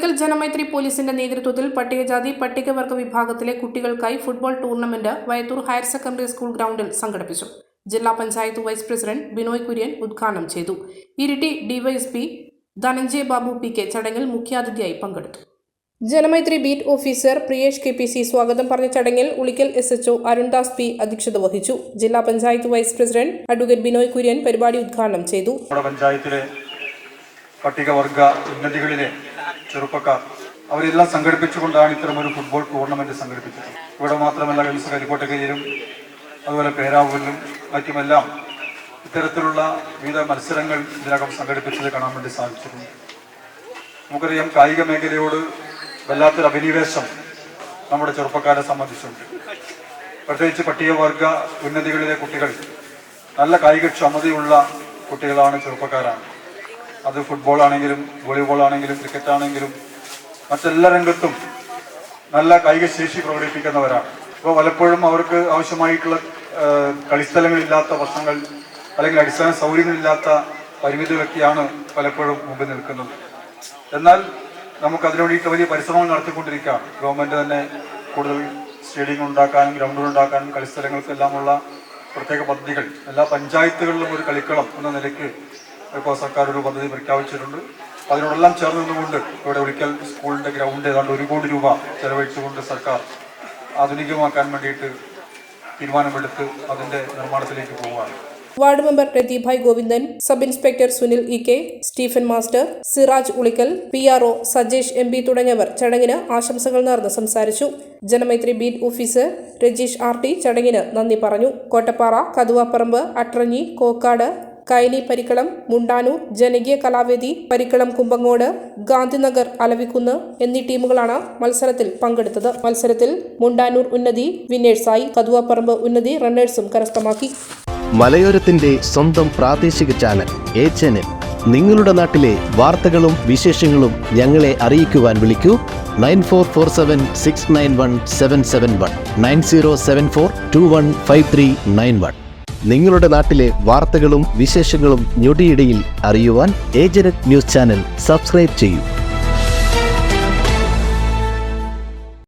ഉളിക്കൽ ജനമൈത്രി പോലീസിന്റെ നേതൃത്വത്തിൽ പട്ടികജാതി പട്ടികവർഗ വിഭാഗത്തിലെ കുട്ടികൾക്കായി football tournament Vayathur higher secondary school ഗ്രൗണ്ടിൽ സംഘടിപ്പിച്ചു. ജില്ലാ പഞ്ചായത്ത് വൈസ് പ്രസിഡന്റ് ബിനോയ് കുര്യൻ ഉദ്ഘാടനം ചെയ്തു. Iritty DYSP Dhananjaya Babu P K. ചടങ്ങിൽ മുഖ്യാതിഥിയായി പങ്കെടുത്തു. Janamaithri beat officer Priyesh K P C. സ്വാഗതം പറഞ്ഞ ചടങ്ങിൽ ഉളിക്കൽ SHO അരുൺദാസ് പി. അധ്യക്ഷത വഹിച്ചു. ജില്ലാ panchayat vice president advocate Binoy Kurian പരിപാടി ഉദ്ഘാടനം ചെയ്തു. പഞ്ചായത്തിലെ പട്ടികവർഗ ഉന്നതികളിലെ ചെറുപ്പക്കാർ അവരെല്ലാം സംഘടിപ്പിച്ചുകൊണ്ടാണ് ഇത്തരമൊരു ഫുട്ബോൾ ടൂർണമെന്റ് സംഘടിപ്പിച്ചത്. ഇവിടെ മാത്രമല്ല, കരിക്കോട്ടക്കയിലും അതുപോലെ പേരാവൂരിലും മറ്റുമെല്ലാം ഇത്തരത്തിലുള്ള വിവിധ മത്സരങ്ങൾ ഇതിനകം സംഘടിപ്പിച്ചത് കാണാൻ വേണ്ടി സാധിച്ചിട്ടുണ്ട്. നമുക്കറിയാം, കായിക മേഖലയോട് വല്ലാത്തൊരു അഭിനിവേശം നമ്മുടെ ചെറുപ്പക്കാരെ സംബന്ധിച്ചുണ്ട്. പ്രത്യേകിച്ച് പട്ടികവർഗ ഉന്നതികളിലെ കുട്ടികൾ നല്ല കായികക്ഷമതയുള്ള കുട്ടികളാണ്, ചെറുപ്പക്കാരാണ്. അത് ഫുട്ബോൾ ആണെങ്കിലും വോളിബോൾ ആണെങ്കിലും ക്രിക്കറ്റ് ആണെങ്കിലും മറ്റെല്ലാ രംഗത്തും നല്ല കായിക ശേഷി പ്രകടിപ്പിക്കുന്നവരാണ്. അപ്പോൾ പലപ്പോഴും അവർക്ക് ആവശ്യമായിട്ടുള്ള കളിസ്ഥലങ്ങളില്ലാത്ത പ്രശ്നങ്ങൾ അല്ലെങ്കിൽ അടിസ്ഥാന സൗകര്യങ്ങളില്ലാത്ത പരിമിതികളൊക്കെയാണ് പലപ്പോഴും മുമ്പിൽ നിൽക്കുന്നത്. എന്നാൽ നമുക്ക് അതിനു വേണ്ടിയിട്ട് വലിയ പരിശ്രമങ്ങൾ നടത്തിക്കൊണ്ടിരിക്കുകയാണ്. ഗവൺമെന്റ് തന്നെ കൂടുതൽ സ്റ്റേഡിയങ്ങൾ ഉണ്ടാക്കാനും ഗ്രൗണ്ടുകൾ ഉണ്ടാക്കാനും കളിസ്ഥലങ്ങൾക്കെല്ലാമുള്ള പ്രത്യേക പദ്ധതികൾ എല്ലാ പഞ്ചായത്തുകളിലും ഒരു കളിക്കളം എന്ന നിലയ്ക്ക് ഇപ്പോൾ സർക്കാർ ഒരു പദ്ധതി പ്രഖ്യാപിച്ചിട്ടുണ്ട്. അതിനോടെല്ലാം ചേർന്ന് നിന്നുകൊണ്ട് ഇവിടെ ഉളിക്കൽ സ്കൂളിന്റെ ഗ്രൗണ്ട് ഏതാണ്ട് 1 കോടി രൂപ ചെലവഴിച്ചുകൊണ്ട് സർക്കാർ ആധുനികമാക്കാൻ വേണ്ടിയിട്ട് തീരുമാനമെടുത്ത് അതിന്റെ നിർമ്മാണത്തിലേക്ക് പോവുകയാണ്. Ward member Ratheebhai Govindan, sub inspector Sunil E K., Stephen master, Siraj Ulikkal, PRO Sajesh MP തുടങ്ങിയവർ ചടങ്ങിന് ആശംസകൾ നേർന്ന് സംസാരിച്ചു. Janamaithri beat officer Rajeesh RT ചടങ്ങിന് നന്ദി പറഞ്ഞു. കോട്ടപ്പാറ, കതുവാപ്പറമ്പ്, അട്രഞ്ഞി, കോക്കാട്, കൈനി പരിക്കളം, മുണ്ടാനൂർ, ജനകീയ കലാവേദി പരിക്കളം, കുമ്പങ്ങോട്, ഗാന്ധിനഗർ, അലവിക്കുന്ന് എന്നീ ടീമുകളാണ് മത്സരത്തിൽ പങ്കെടുത്തത്. മത്സരത്തിൽ മുണ്ടാനൂർ ഉന്നതി വിന്നേഴ്സായി, കതുവാപ്പറമ്പ് ഉന്നതി റണ്ണേഴ്സും കരസ്ഥമാക്കി. മലയോരത്തിന്റെ സ്വന്തം പ്രാദേശിക ചാനൽ A-Channel. നിങ്ങളുടെ നാട്ടിലെ വാർത്തകളും വിശേഷങ്ങളും ഞങ്ങളെ അറിയിക്കുവാൻ വിളിക്കൂ 9447691771 9074215391. നിങ്ങളുടെ നാട്ടിലെ വാർത്തകളും വിശേഷങ്ങളും ഞൊടിയിടയിൽ അറിയുവാൻ A-Channel ന്യൂസ് ചാനൽ സബ്സ്ക്രൈബ് ചെയ്യൂ.